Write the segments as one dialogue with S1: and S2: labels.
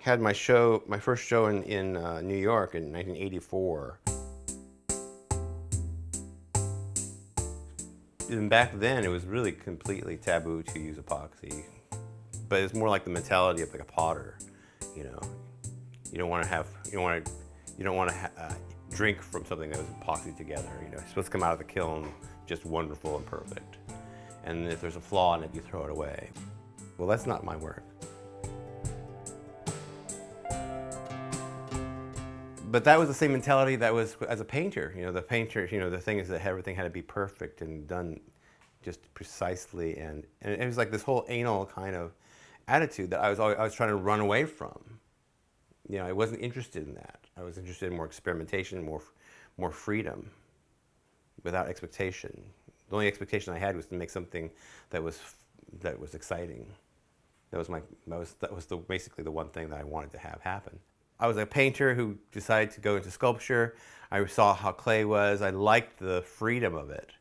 S1: had my first show in New York in 1984. Even back then, it was really completely taboo to use epoxy, but it's more like the mentality of like a potter. You know, you don't want to drink from something that was epoxy together. You know, it's supposed to come out of the kiln just wonderful and perfect. And if there's a flaw in it, you throw it away. Well, that's not my work. But that was the same mentality that was as a painter. You know, the painter, you know, the thing is that everything had to be perfect and done just precisely. And it was like this whole anal kind of attitude that I was trying to run away from. You know, I wasn't interested in that. I was interested in more experimentation, more freedom, without expectation. The only expectation I had was to make something that was exciting. That was basically the one thing that I wanted to have happen. I was a painter who decided to go into sculpture. I saw how clay was. I liked the freedom of it.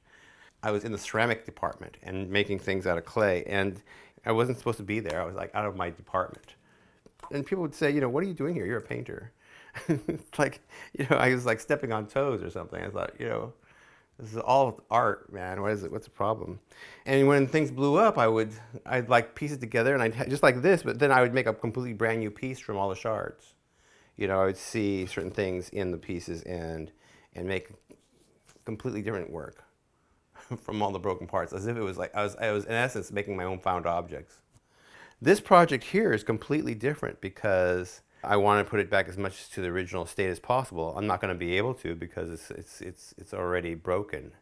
S1: I was in the ceramic department and making things out of clay, and I wasn't supposed to be there. I was like out of my department. And people would say, you know, what are you doing here? You're a painter. It's like, you know, I was like stepping on toes or something. I thought, you know, this is all art, man. What is it? What's the problem? And when things blew up, I'd like piece it together, and I'd just like this, but then I would make a completely brand new piece from all the shards. You know, I would see certain things in the pieces and make completely different work from all the broken parts, as if it was like I was in essence making my own found objects. This project here is completely different because I want to put it back as much to the original state as possible. I'm not going to be able to because it's already broken.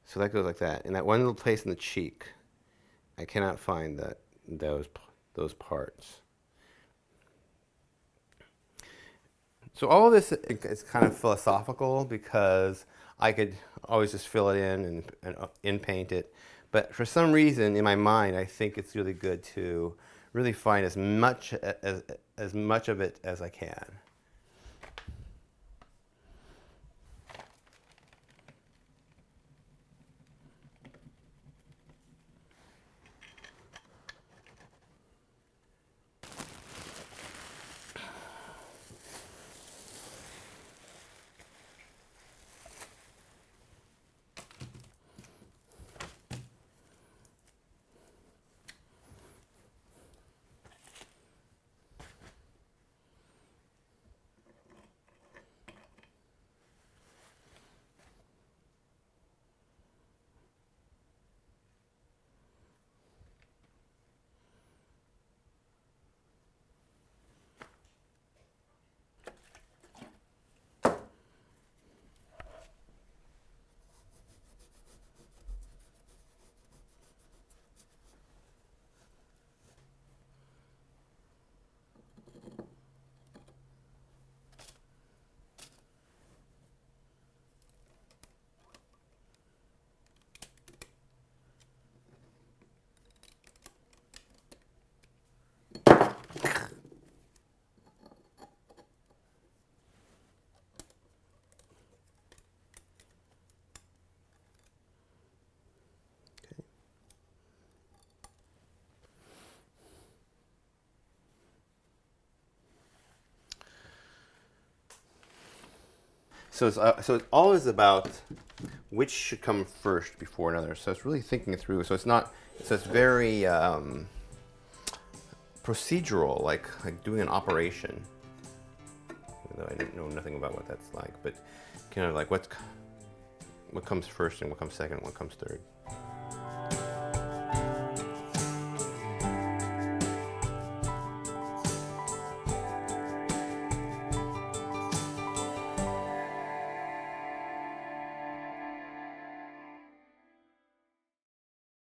S1: So that goes like that. And that one little place in the cheek, I cannot find those parts. So all of this is kind of philosophical because I could always just fill it in and in-paint it. But for some reason in my mind, I think it's really good to really find as much of it as I can. So it's always about which should come first before another. So it's really thinking it through. So it's very procedural, like doing an operation. Even though I didn't know nothing about what that's like, but kind of like what comes first and what comes second and what comes third.